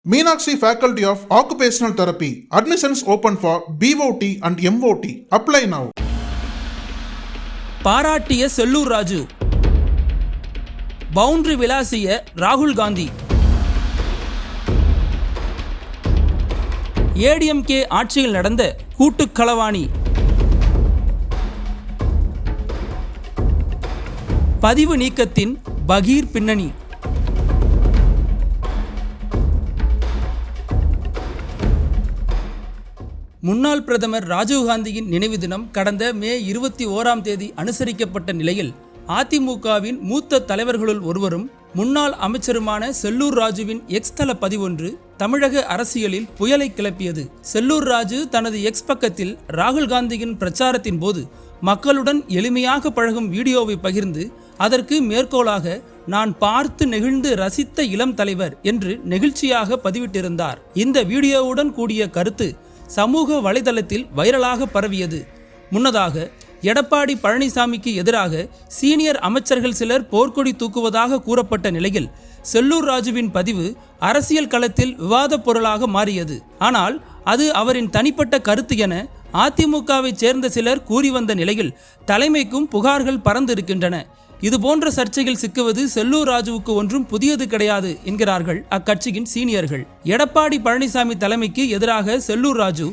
Meenakshi Faculty of Occupational Therapy. Admissions open for BOT and MOT. Apply now. பாராட்டிய Sellur Raju, boundary விளாசிய ராகுல் காந்தி. ஏடிஎம்கே ஆட்சியில் நடந்த கூட்டுக்களவாணி. பதிவு நீக்கத்தின் பகீர் பின்னணி. முன்னாள் பிரதமர் ராஜீவ்காந்தியின் நினைவு தினம் கடந்த மே 21 அனுசரிக்கப்பட்ட நிலையில் அதிமுகவின் மூத்த தலைவர்களுள் ஒருவரும் முன்னாள் அமைச்சருமான செல்லூர் ராஜுவின் எக்ஸ் தள பதிவொன்று தமிழக அரசியலில் புயலை கிளப்பியது. செல்லூர் ராஜு தனது எக்ஸ் பக்கத்தில் ராகுல் காந்தியின் பிரச்சாரத்தின் போது மக்களுடன் எளிமையாக பழகும் வீடியோவை பகிர்ந்து அதற்கு மேற்கோளாக நான் பார்த்து நெகிழ்ந்து ரசித்த இளம் தலைவர் என்று நெகிழ்ச்சியாக பதிவிட்டிருந்தார். இந்த வீடியோவுடன் கூடிய கருத்து சமூக வலைதளத்தில் வைரலாக பரவியது. முன்னதாக எடப்பாடி பழனிசாமிக்கு எதிராக சீனியர் அமைச்சர்கள் சிலர் போர்க்கொடி தூக்குவதாக கூறப்பட்ட நிலையில் செல்லூர் ராஜுவின் பதிவு அரசியல் களத்தில் விவாதப் பொருளாக மாறியது. ஆனால் அது அவரின் தனிப்பட்ட கருத்து என அதிமுகவை சேர்ந்த சிலர் கூறி வந்த நிலையில் தலைமைக்கும் புகார்கள் பறந்திருக்கின்றன. இதுபோன்ற சர்ச்சைகள் சிக்குவது செல்லூர் ராஜுவுக்கு ஒன்றும் புதியது கிடையாது என்கிறார்கள் அக்கட்சியின் சீனியர்கள். எடப்பாடி பழனிசாமி தலைமைக்கு எதிராக செல்லூர் ராஜு,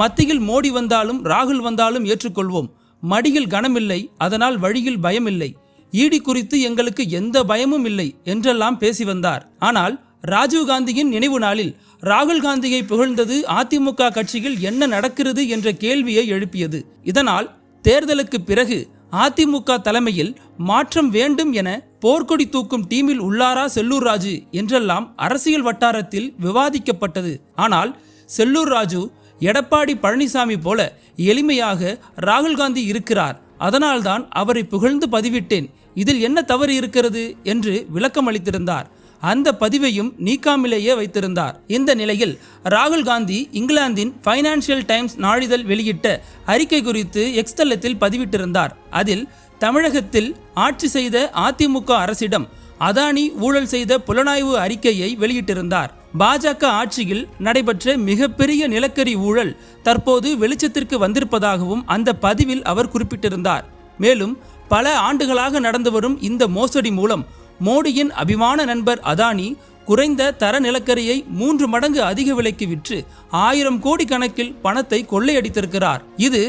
மத்தியில் மோடி வந்தாலும் ராகுல் வந்தாலும் ஏற்றுக்கொள்வோம், மடியில் கனமில்லை, அதனால் வழியில் பயமில்லை, ஈடி குறித்து எங்களுக்கு எந்த பயமும் இல்லை என்றெல்லாம் பேசி வந்தார். ஆனால் ராஜீவ்காந்தியின் நினைவு நாளில் ராகுல் காந்தியை புகழ்ந்தது அதிமுக கட்சியில் என்ன நடக்கிறது என்ற கேள்வியை எழுப்பியது. இதனால் தேர்தலுக்கு பிறகு அதிமுக தலைமையில் மாற்றம் வேண்டும் என போர்க்கொடி தூக்கும் டீமில் உள்ளாரா செல்லூர் ராஜு என்றெல்லாம் அரசியல் வட்டாரத்தில் விவாதிக்கப்பட்டது. ஆனால் செல்லூர் ராஜு எடப்பாடி பழனிசாமி போல எளிமையாக ராகுல் காந்தி இருக்கிறார், அதனால்தான் அவரை புகழ்ந்து பதிவிட்டேன், இதில் என்ன தவறு இருக்கிறது என்று விளக்கம் அளித்திருந்தார். அந்த பதிவையும் நீக்காமலேயே வைத்திருந்தார். இந்த நிலையில் ராகுல் காந்தி இங்கிலாந்தின் ஃபைனான்சியல் டைம்ஸ் நாளிதழ் வெளியிட்ட அறிக்கை குறித்து எக்ஸ் தளத்தில் பதிவிட்டிருந்தார். அதில் தமிழகத்தில் ஆட்சி செய்த அதிமுக அரசிடம் அதானி ஊழல் செய்த புலனாய்வு அறிக்கையை வெளியிட்டிருந்தார். பாஜக ஆட்சியில் நடைபெற்ற மிகப்பெரிய நிலக்கரி ஊழல் தற்போது வெளிச்சத்திற்கு வந்திருப்பதாகவும் அந்த பதிவில் அவர் குறிப்பிட்டிருந்தார். மேலும் பல ஆண்டுகளாக நடந்து வரும் இந்த மோசடி மூலம் மோடியின் அபிமான நண்பர் அதானி குறைந்த தர நிலக்கரியை 3 மடங்கு அதிக விலைக்கு விற்று 1000 கோடி கணக்கில் பணத்தை கொள்ளையடித்திருக்கிறார். இது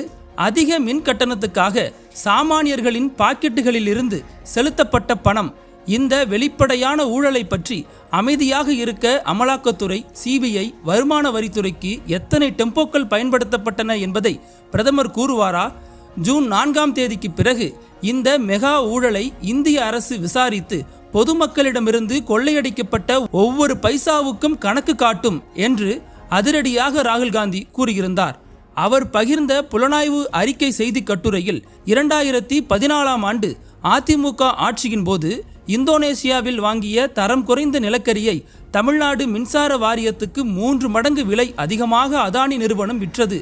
அதிக மின் கட்டணத்துக்காக சாமானியர்களின் பாக்கெட்டுகளில் இருந்து செலுத்தப்பட்ட பணம். இந்த வெளிப்படையான ஊழலை பற்றி அமைதியாக இருக்க அமலாக்கத்துறை, சிபிஐ, வருமான வரித்துறைக்கு எத்தனை டெம்போக்கள் பயன்படுத்தப்பட்டன என்பதை பிரதமர் கூறுவாரா? ஜூன் 4 பிறகு இந்த மெகா ஊழலை இந்திய அரசு விசாரித்து பொதுமக்களிடமிருந்து கொள்ளையடிக்கப்பட்ட ஒவ்வொரு பைசாவுக்கும் கணக்கு காட்டும் என்று அதிரடியாக ராகுல் காந்தி கூறியிருந்தார். அவர் பகிர்ந்த புலனாய்வு அறிக்கை செய்தி கட்டுரையில் 2014 ஆண்டு அதிமுக ஆட்சியின் போது இந்தோனேசியாவில் வாங்கிய தரம் குறைந்த நிலக்கரியை தமிழ்நாடு மின்சார வாரியத்துக்கு 3 மடங்கு விலை அதிகமாக அதானி நிறுவனம் விற்றது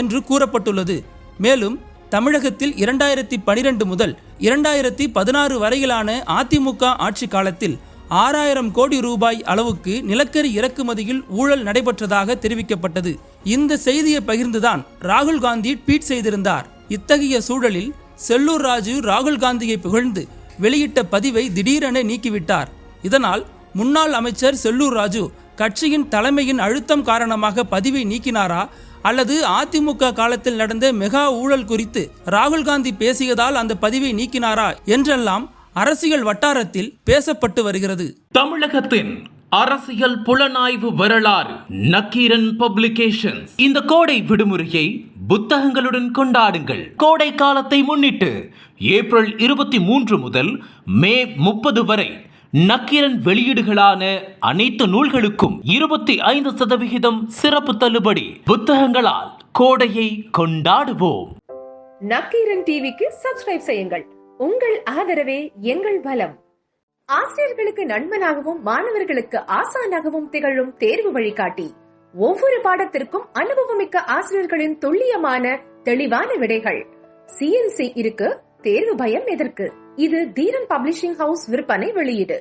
என்று கூறப்பட்டுள்ளது. மேலும் தமிழகத்தில் 2012 முதல் 2016 வரையிலான அதிமுக ஆட்சி காலத்தில் 6000 கோடி ரூபாய் அளவுக்கு நிலக்கரி இறக்குமதியில் ஊழல் நடைபெற்றதாக தெரிவிக்கப்பட்டது. இந்த செய்தியை பகிர்ந்துதான் ராகுல் காந்தி ட்வீட் செய்திருந்தார். இத்தகைய சூழலில் செல்லூர் ராஜு ராகுல் காந்தியை புகழ்ந்து வெளியிட்ட பதிவை திடீரென நீக்கிவிட்டார். இதனால் முன்னாள் அமைச்சர் செல்லூர் ராஜு கட்சியின் தலைமையின் அழுத்தம் காரணமாக பதிவை நீக்கினாரா, அல்லது அதிமுக காலத்தில் நடந்த மெகா ஊழல் குறித்து ராகுல் காந்தி பேசியதால் அந்த பதிவை நீக்கினாரா என்றெல்லாம் அரசியல் வட்டாரத்தில் பேசப்பட்டு வருகிறது. தமிழகத்தின் அரசியல் புலனாய்வு வரலாறு நக்கீரன் பப்ளிகேஷன்ஸ். இந்த கோடை விடுமுறையை புத்தகங்களுடன் கொண்டாடுங்கள். கோடை காலத்தை முன்னிட்டு ஏப்ரல் 23 முதல் மே 30 வரை நக்கீரன் வெளியீடுகளான அனைத்து நூல்களுக்கும் 25% சிறப்பு தள்ளுபடி. புத்தகங்களால் கோடையை கொண்டாடுவோம். நக்கீரன் டிவிக்கு சப்ஸ்கிரைப் செய்யுங்கள். உங்கள் ஆதரவே எங்கள் பலம். ஆசிரியர்களுக்கு நண்பனாகவும் மாணவர்களுக்கு ஆசானாகவும் திகழும் தேர்வு வழிகாட்டி. ஒவ்வொரு பாடத்திற்கும் அனுபவமிக்க ஆசிரியர்களின் துல்லியமான தெளிவான விடைகள். CNC இருக்கு, தேர்வு பயம் எதற்கு? இது தீரன் பப்ளிஷிங் ஹவுஸ் விற்பனை வெளியீடு.